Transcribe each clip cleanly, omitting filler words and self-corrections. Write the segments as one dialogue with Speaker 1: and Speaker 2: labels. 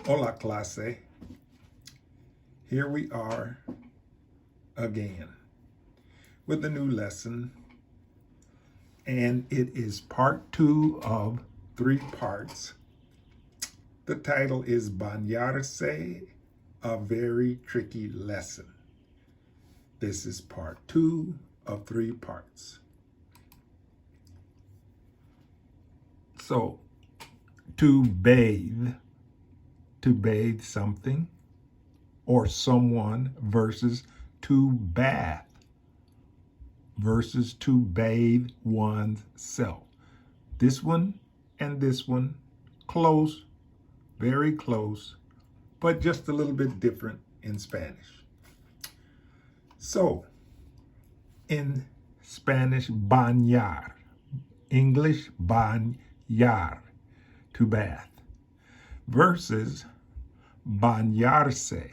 Speaker 1: Hola clase. Here we are again with a new lesson, and it is part 2 of 3 parts. The title is Bañarse, a very tricky lesson. This is part 2 of 3 parts. So, to bathe something or someone versus to bath versus to bathe one's self. This one and this one, close, very close, but just a little bit different in Spanish. So, in Spanish, bañar. English, bañar, to bath, versus bañarse,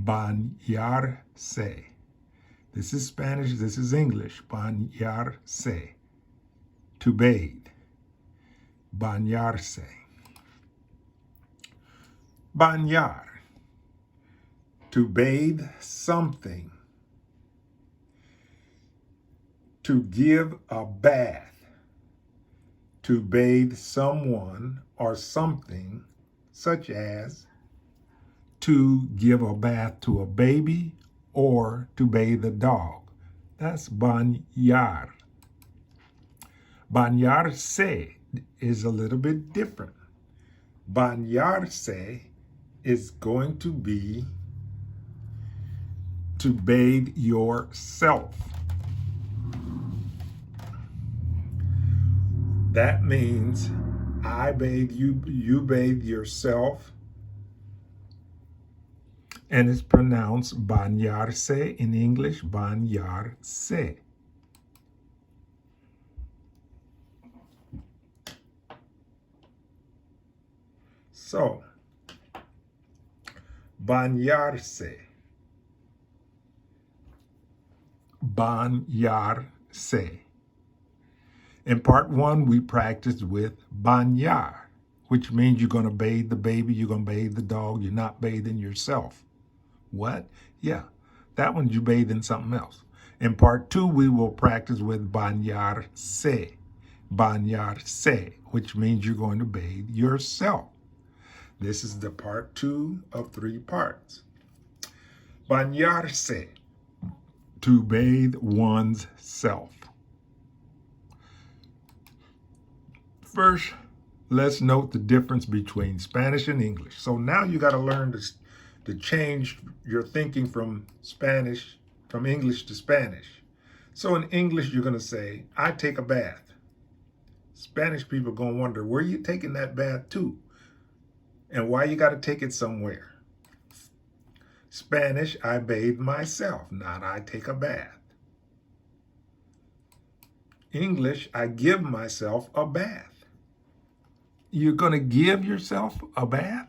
Speaker 1: bañarse. This is Spanish, this is English, bañarse, to bathe, bañarse. Bañar, to bathe something, to give a bath, to bathe someone or something, such as to give a bath to a baby or to bathe a dog. That's bañar. Bañarse is a little bit different. Bañarse is going to be to bathe yourself. That means I bathe you, you bathe yourself, and it's pronounced bañarse in English, bañarse. So, bañarse, bañarse. In part 1, we practiced with bañar, which means you're going to bathe the baby, you're going to bathe the dog, you're not bathing yourself. What? Yeah, that one you bathe in something else. In part 2, we will practice with bañarse, bañarse, which means you're going to bathe yourself. This is the part 2 of 3 parts. Bañarse, to bathe one's self. First, let's note the difference between Spanish and English. So now you got to learn to change your thinking from English to Spanish. So in English, you're going to say, I take a bath. Spanish people are going to wonder, where are you taking that bath to? And why you got to take it somewhere? Spanish, I bathe myself, not I take a bath. English, I give myself a bath. You're going to give yourself a bath?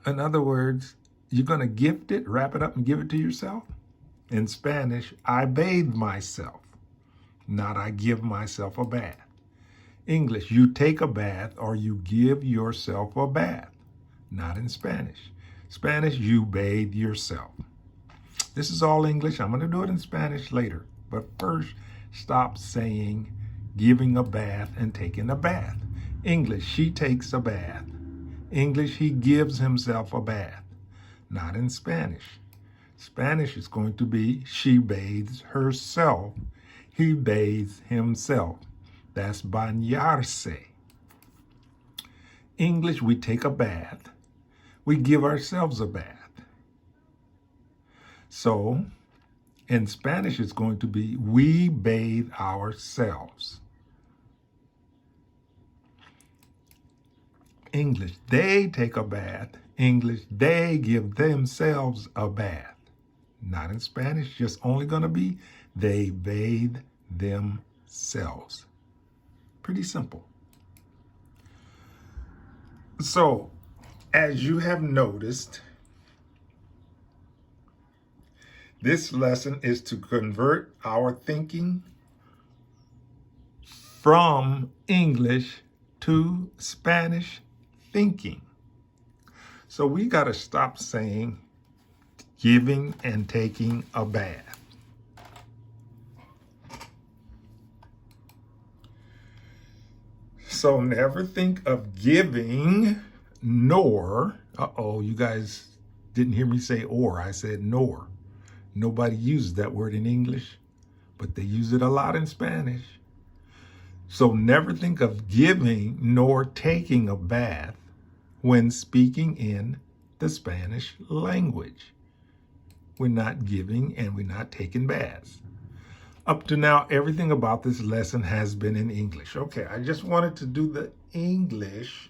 Speaker 1: In other words, you're going to gift it, wrap it up and give it to yourself? In Spanish, I bathe myself, not I give myself a bath. English, you take a bath or you give yourself a bath. Not in Spanish. Spanish, you bathe yourself. This is all English. I'm going to do it in Spanish later. But first, stop saying giving a bath and taking a bath. English, she takes a bath. English, he gives himself a bath. Not in Spanish. Spanish is going to be she bathes herself. He bathes himself. That's bañarse. English, we take a bath. We give ourselves a bath. So, in Spanish, it's going to be we bathe ourselves. English, they take a bath. English, they give themselves a bath. Not in Spanish, just only going to be they bathe themselves. Pretty simple. So, as you have noticed, this lesson is to convert our thinking from English to Spanish thinking. So we got to stop saying giving and taking a bath. So never think of giving nor, you guys didn't hear me say or, I said nor. Nobody uses that word in English, but they use it a lot in Spanish. So never think of giving nor taking a bath when speaking in the Spanish language. We're not giving and we're not taking baths. Up to now, everything about this lesson has been in English. Okay, I just wanted to do the English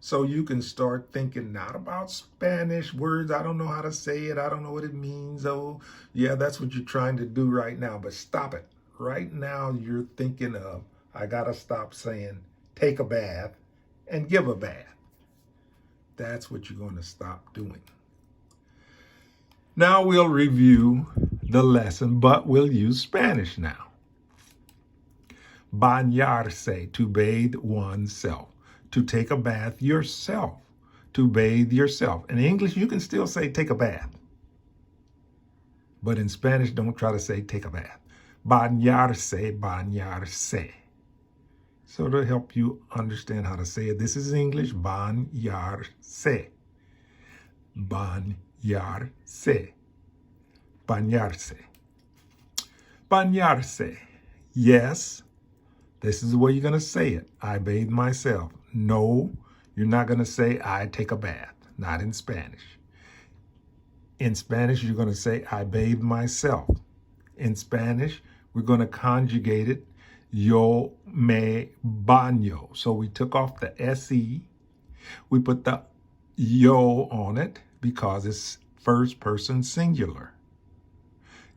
Speaker 1: so you can start thinking not about Spanish words. I don't know how to say it. I don't know what it means. Oh, yeah, that's what you're trying to do right now, but stop it. Right now, you're thinking of, I got to stop saying take a bath and give a bath. That's what you're going to stop doing. Now we'll review the lesson, but we'll use Spanish now. Bañarse, to bathe oneself. To take a bath yourself. To bathe yourself. In English, you can still say take a bath. But in Spanish, don't try to say take a bath. Bañarse, bañarse. So to help you understand how to say it, this is English, bañarse. Bañarse. Bañarse. Bañarse. Yes, this is the way you're going to say it. I bathe myself. No, you're not going to say I take a bath. Not in Spanish. In Spanish, you're going to say I bathe myself. In Spanish, we're going to conjugate it. Yo me baño. So we took off the SE. We put the yo on it because it's first person singular.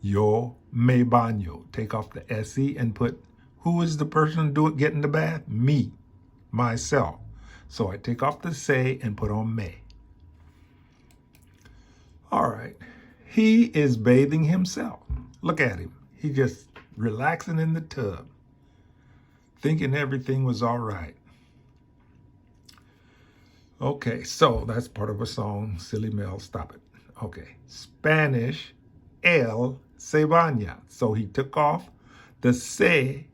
Speaker 1: Yo me baño. Take off the SE and put, who is the person getting the bath? Me, myself. So I take off the se and put on me. All right. He is bathing himself. Look at him. He just relaxing in the tub, thinking everything was all right. Okay, so that's part of a song. Silly Mel, stop it. Okay, Spanish, él se baña. So he took off the se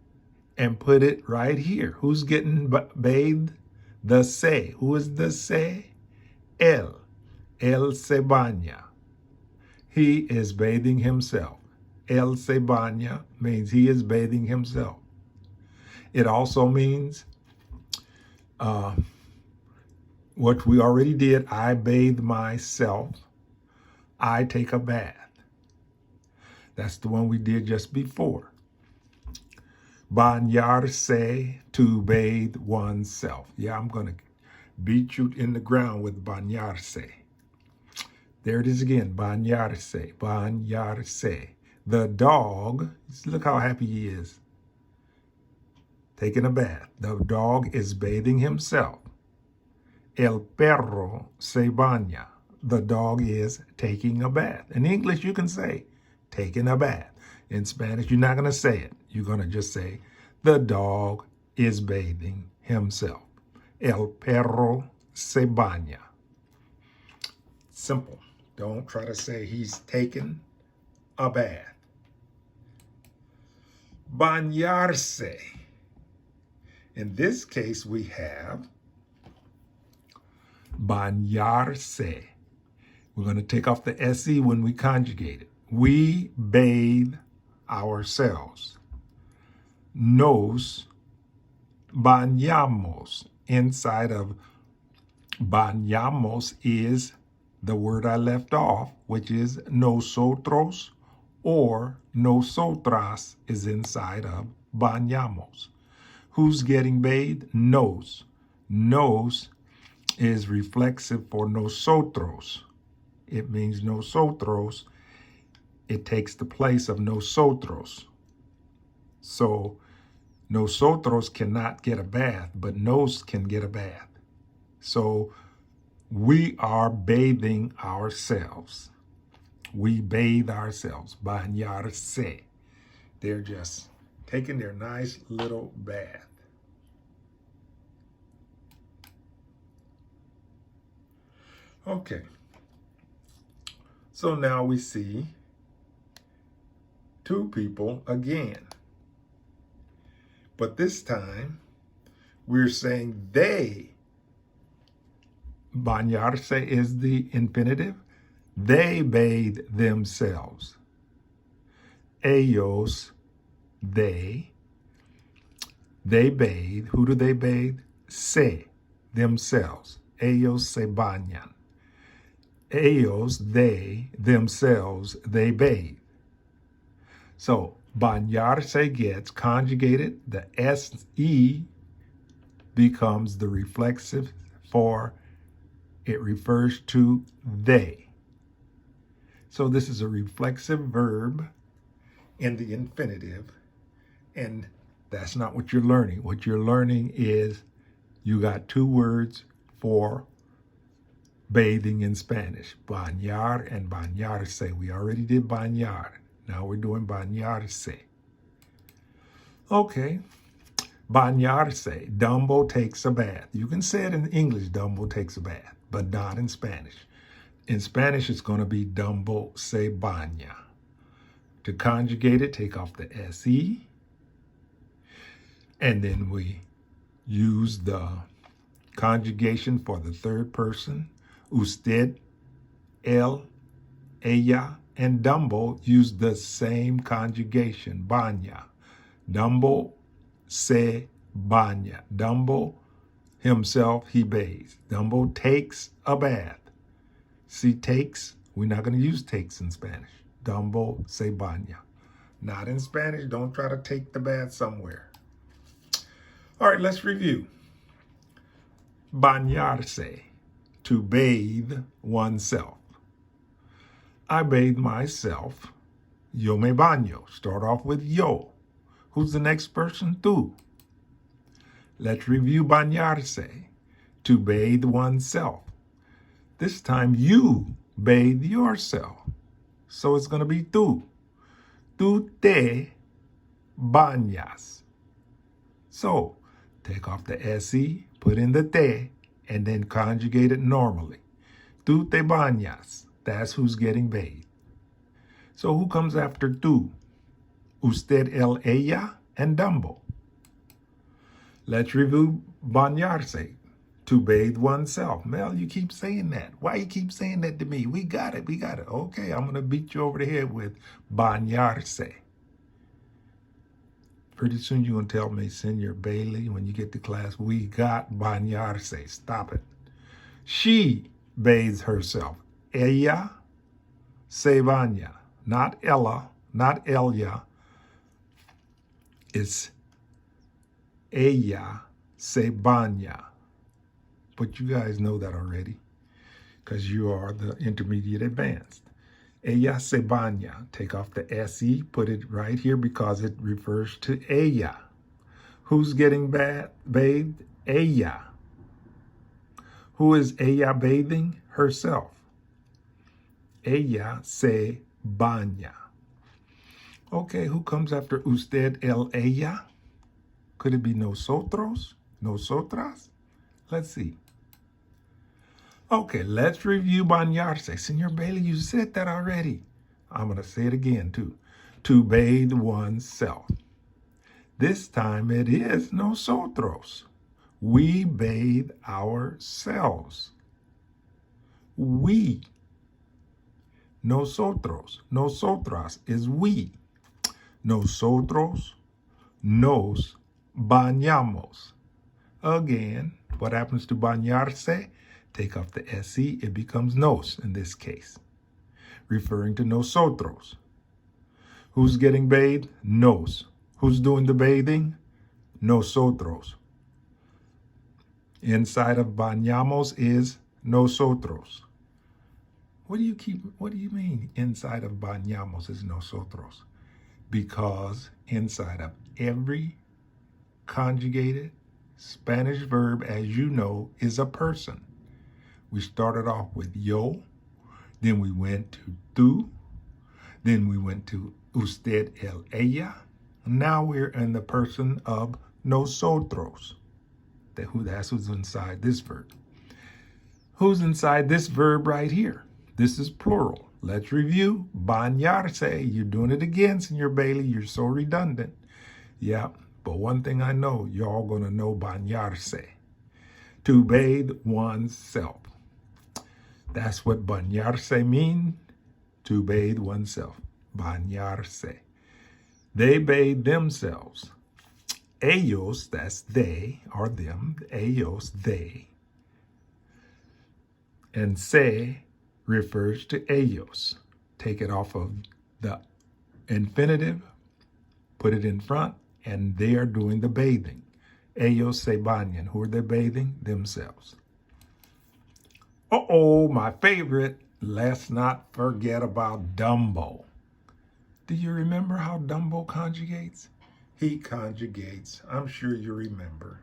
Speaker 1: and put it right here. Who's getting bathed? The se. Who is the se? Él. Él se baña. He is bathing himself. Él se baña means he is bathing himself. It also means what we already did. I bathe myself. I take a bath. That's the one we did just before. Bañarse, to bathe oneself. Yeah, I'm going to beat you in the ground with bañarse. There it is again. Bañarse, bañarse. The dog, look how happy he is. Taking a bath. The dog is bathing himself. El perro se baña. The dog is taking a bath. In English, you can say taking a bath. In Spanish, you're not going to say it. You're going to just say the dog is bathing himself. El perro se baña. Simple. Don't try to say he's taking a bath. Bañarse. In this case, we have bañarse. We're going to take off the SE when we conjugate it. We bathe ourselves. Nos bañamos. Inside of bañamos is the word I left off, which is nosotros, or nosotras is inside of bañamos. Who's getting bathed? Nos. Nos is reflexive for nosotros. It means nosotros. It takes the place of nosotros. So nosotros cannot get a bath, but nos can get a bath. So we are bathing ourselves. We bathe ourselves. Bañarse. They're just taking their nice little bath. Okay. So now we see two people again. But this time, we're saying they. Bañarse is the infinitive. They bathe themselves. Ellos, they. They bathe. Who do they bathe? Se, themselves. Ellos se bañan. Ellos, they, themselves, they bathe. So bañarse gets conjugated. The SE becomes the reflexive for it refers to they. So this is a reflexive verb in the infinitive, and that's not what you're learning. What you're learning is you got two words for bathing in Spanish, bañar and bañarse. We already did bañar. Now we're doing bañarse. Okay. Bañarse, Dumbo takes a bath. You can say it in English, Dumbo takes a bath, but not in Spanish. In Spanish, it's going to be Dumbo se baña. To conjugate it, take off the SE, and then we use the conjugation for the third person. Usted, él, ella, and Dumbo use the same conjugation, baña. Dumbo se baña. Dumbo himself, he bathes. Dumbo takes a bath. See, takes, we're not going to use takes in Spanish. Dumbo se baña. Not in Spanish. Don't try to take the bath somewhere. All right, let's review. Bañarse, to bathe oneself. I bathe myself. Yo me baño. Start off with yo. Who's the next person? Tú. Let's review bañarse, to bathe oneself. This time you bathe yourself. So it's going to be tú. Tú te bañas. So take off the SE, put in the te, and then conjugate it normally. Tú te bañas. That's who's getting bathed. So who comes after tú? Usted, él, ella, and Dumbo. Let's review bañarse, to bathe oneself. Mel, you keep saying that. Why you keep saying that to me? We got it. Okay, I'm going to beat you over the head with bañarse. Pretty soon you're going to tell me, Senor Bailey, when you get to class, we got bañarse. Stop it. She bathes herself. Ella se baña. Not Ella, not Ella. It's ella se baña. But you guys know that already because you are the intermediate advanced. Ella se baña. Take off the SE, put it right here because it refers to ella. Who's getting bathed? Ella. Who is ella bathing? Herself. Ella se baña. Okay, who comes after usted, él, ella? Could it be nosotros? Nosotras? Let's see. Okay, let's review bañarse. Senor Bailey, you said that already. I'm going to say it again, too. To bathe oneself. This time it is nosotros. We bathe ourselves. We. Nosotros. Nosotras is we. Nosotros nos bañamos. Again, what happens to bañarse? Take off the SE, it becomes nos in this case, referring to nosotros. Who's getting bathed? Nos. Who's doing the bathing? Nosotros. Inside of bañamos is nosotros. What do you mean inside of bañamos is nosotros? Because inside of every conjugated Spanish verb, as you know, is a person. We started off with yo, then we went to tú, then we went to usted, él, ella. Now we're in the person of nosotros. That's who's inside this verb. Who's inside this verb right here? This is plural. Let's review. Bañarse. You're doing it again, Senor Bailey. You're so redundant. Yeah, but one thing I know, you're all going to know bañarse. To bathe oneself. That's what bañarse means. To bathe oneself. Bañarse. They bathe themselves. Ellos, that's they or them. Ellos, they. And se refers to ellos. Take it off of the infinitive, put it in front, and they are doing the bathing. Ellos se bañan. Who are they bathing? Themselves. Uh-oh, my favorite. Let's not forget about Dumbo. Do you remember how Dumbo conjugates? He conjugates, I'm sure you remember.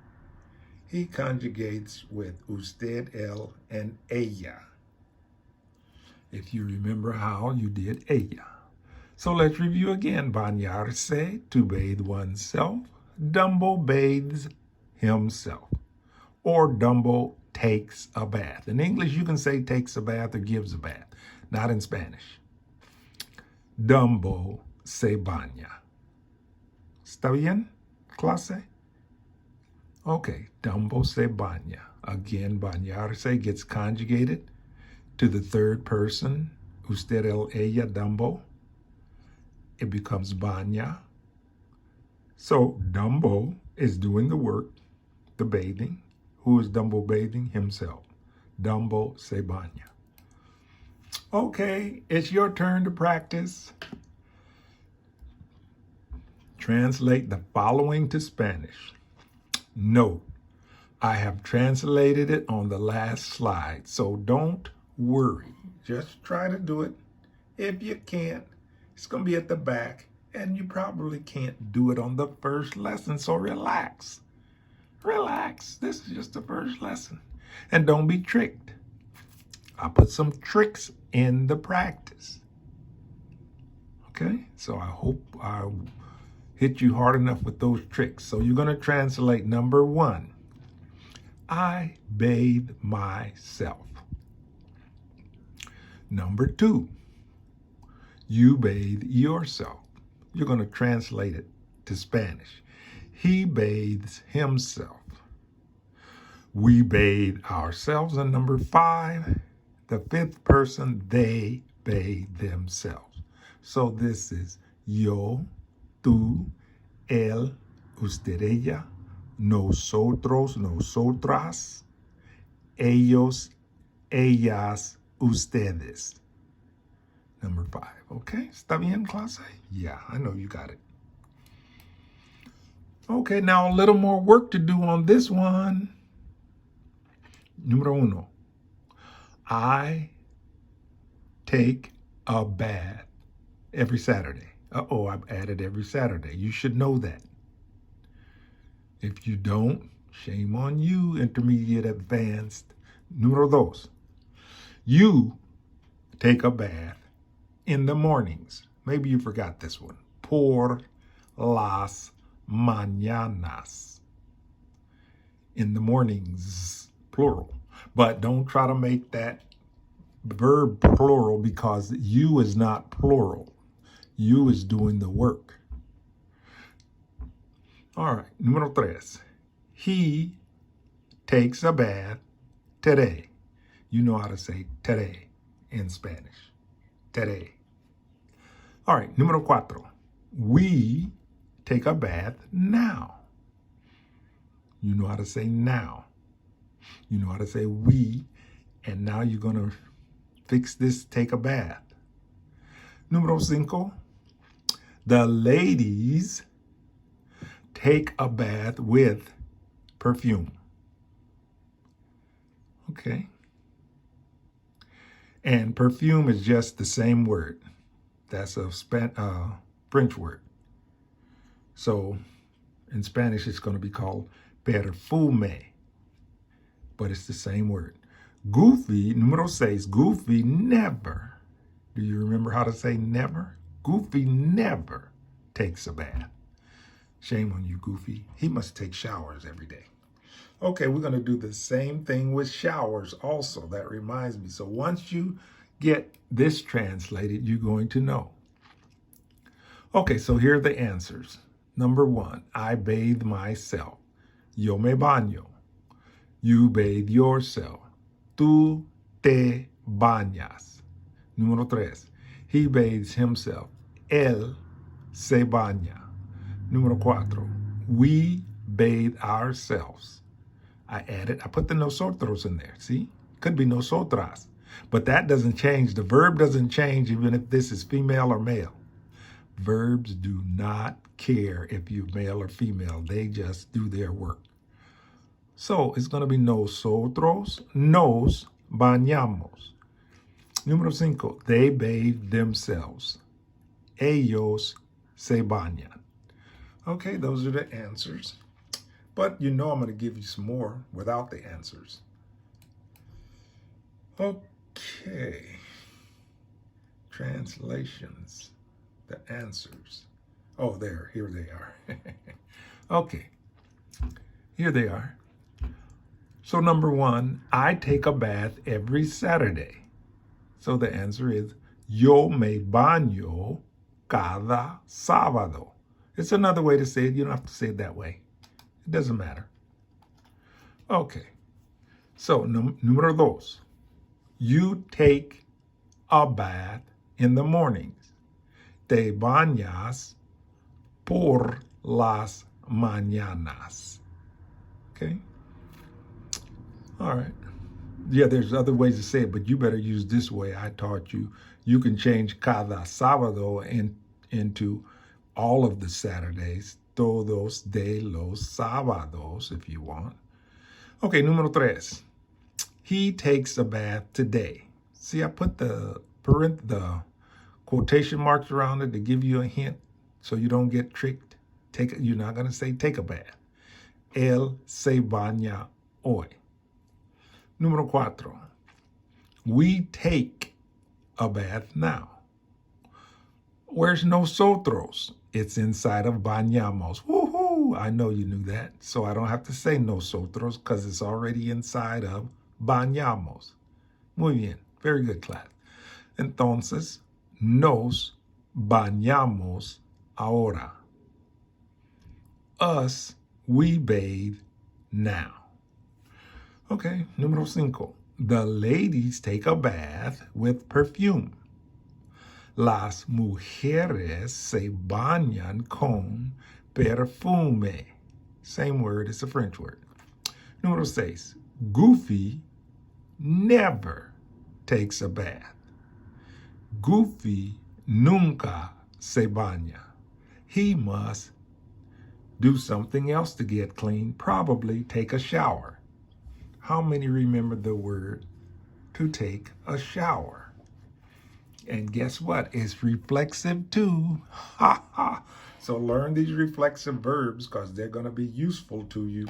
Speaker 1: He conjugates with usted, él, and ella. If you remember how you did ella. So let's review again. Bañarse, to bathe oneself. Dumbo bathes himself. Or Dumbo takes a bath. In English, you can say takes a bath or gives a bath. Not in Spanish. Dumbo se baña. ¿Está bien, clase? Okay, Dumbo se baña. Again, bañarse gets conjugated to the third person. Usted, él, ella, Dumbo. It becomes baña. So Dumbo is doing the work, the bathing. Who is Dumbo bathing? Himself. Dumbo se baña. Okay, it's your turn to practice. Translate the following to Spanish. Note, I have translated it on the last slide, so don't worry. Just try to do it. If you can't, it's going to be at the back, and you probably can't do it on the first lesson, so relax. Relax. This is just the first lesson. And don't be tricked. I put some tricks in the practice. Okay? So I hope I hit you hard enough with those tricks. So you're going to translate number 1. I bathe myself. Number 2. You bathe yourself. You're going to translate it to Spanish. He bathes himself. We bathe ourselves. And number 5, the 5th person, they bathe themselves. So this is yo, tú, él, usted, ella, nosotros, nosotras, ellos, ellas, ustedes. Number 5, okay? ¿Está bien, clase? Yeah, I know you got it. Okay, now a little more work to do on this one. Número 1. I take a bath every Saturday. Uh-oh, I've added every Saturday. You should know that. If you don't, shame on you, intermediate, advanced. Número 2. You take a bath in the mornings. Maybe you forgot this one. Por las mañanas. In the mornings, plural. But don't try to make that verb plural because you is not plural. You is doing the work. All right, número 3. He takes a bath today. You know how to say today in Spanish. Today. All right, número 4. We take a bath now. You know how to say now. You know how to say we, and now you're going to fix this, take a bath. Número 5. The ladies take a bath with perfume. Okay. And perfume is just the same word. That's a French word. So in Spanish, it's going to be called perfume. But it's the same word. Goofy, número 6, Goofy never. Do you remember how to say never? Goofy never takes a bath. Shame on you, Goofy. He must take showers every day. Okay, we're going to do the same thing with showers also. That reminds me. So once you get this translated, you're going to know. Okay, so here are the answers. Number 1, I bathe myself. Yo me baño. You bathe yourself. Tú te bañas. Número 3, he bathes himself. Él se baña. Número 4, we bathe ourselves. I put the nosotros in there, see? Could be nosotras. But that doesn't change. The verb doesn't change even if this is female or male. Verbs do not care if you're male or female. They just do their work. So it's going to be nosotros nos bañamos. Número 5, they bathe themselves. Ellos se bañan. Okay, those are the answers. But you know I'm going to give you some more without the answers. Okay. Translations. The answers. Oh, here they are. Okay. Here they are. So number 1, I take a bath every Saturday. So the answer is, yo me baño cada sábado. It's another way to say it. You don't have to say it that way. It doesn't matter. Okay. So, número 2. You take a bath in the mornings. Te bañas por las mañanas. Okay? All right. Yeah, there's other ways to say it, but you better use this way I taught you. You can change cada sábado into all of the Saturdays, todos de los sábados, if you want. Okay, número 3. He takes a bath today. See, I put the quotation marks around it to give you a hint so you don't get tricked. You're not going to say take a bath. Él se baña hoy. Número 4. We take a bath now. Where's nosotros? It's inside of bañamos. Woohoo! I know you knew that, so I don't have to say nosotros because it's already inside of bañamos. Muy bien. Very good, class. Entonces, nos bañamos ahora. Us, we bathe now. Okay, número 5. The ladies take a bath with perfume. Las mujeres se bañan con perfume. Same word, it's a French word. Número 6. Goofy never takes a bath. Goofy nunca se baña. He must do something else to get clean, probably take a shower. How many remember the word to take a shower? And guess what? It's reflexive too. Ha ha. So learn these reflexive verbs because they're going to be useful to you.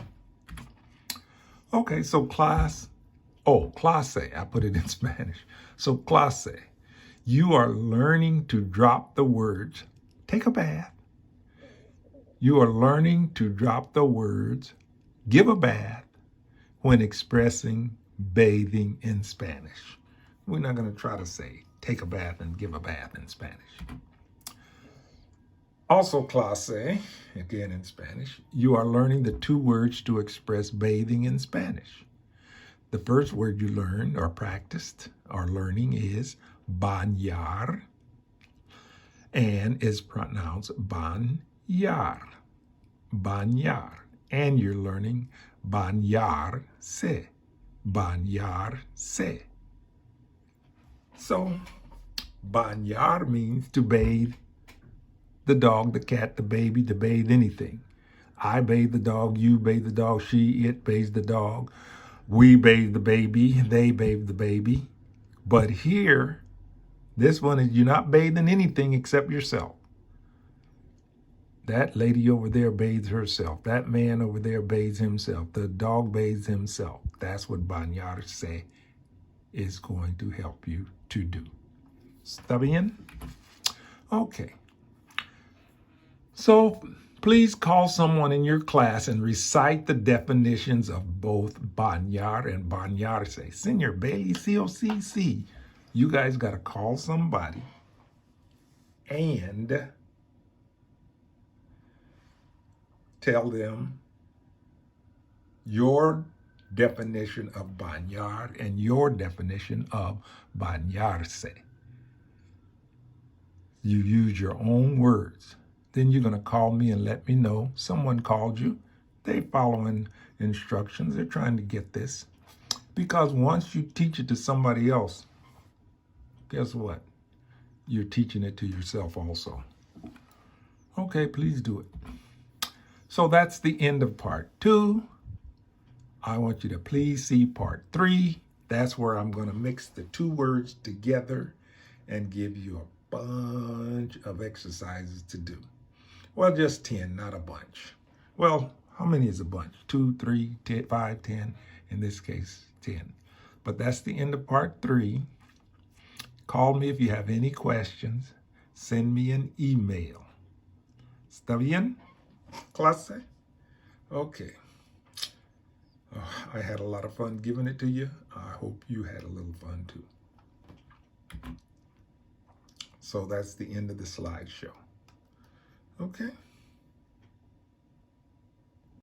Speaker 1: Okay, so clase. I put it in Spanish. So clase. You are learning to drop the words, take a bath. You are learning to drop the words, give a bath, when expressing bathing in Spanish. We're not going to try to say take a bath and give a bath in Spanish. Also, clase, again in Spanish, you are learning the 2 words to express bathing in Spanish. The first word you learned or practiced or learning is bañar and is pronounced bañar. Bañar. And you're learning bañarse. Bañarse. So, bañar means to bathe the dog, the cat, the baby, to bathe anything. I bathe the dog, you bathe the dog, it bathes the dog. We bathe the baby, they bathe the baby. But here, this one is you're not bathing anything except yourself. That lady over there bathes herself. That man over there bathes himself. The dog bathes himself. That's what bañarse is going to help you to do. ¿Está bien? Okay. So Please call someone in your class and recite the definitions of both Bañar and Bañarse. Senior Bailey, COCC. You guys got to call somebody and tell them your definition of Bañar and your definition of Bañarse. You use your own words. Then you're going to call me and let me know someone called you. They following instructions. They're trying to get this. Because once you teach it to somebody else, guess what? You're teaching it to yourself also. Okay, please do it. So that's the end of part 2. I want you to please see part 3. That's where I'm going to mix the 2 words together and give you a bunch of exercises to do. Well, just 10, not a bunch. Well, how many is a bunch? 2, 3, 10, 5, 10. In this case, 10. But that's the end of part 3. Call me if you have any questions. Send me an email. ¿Está bien, clase? Okay. Oh, I had a lot of fun giving it to you. I hope you had a little fun too. So that's the end of the slideshow. Okay.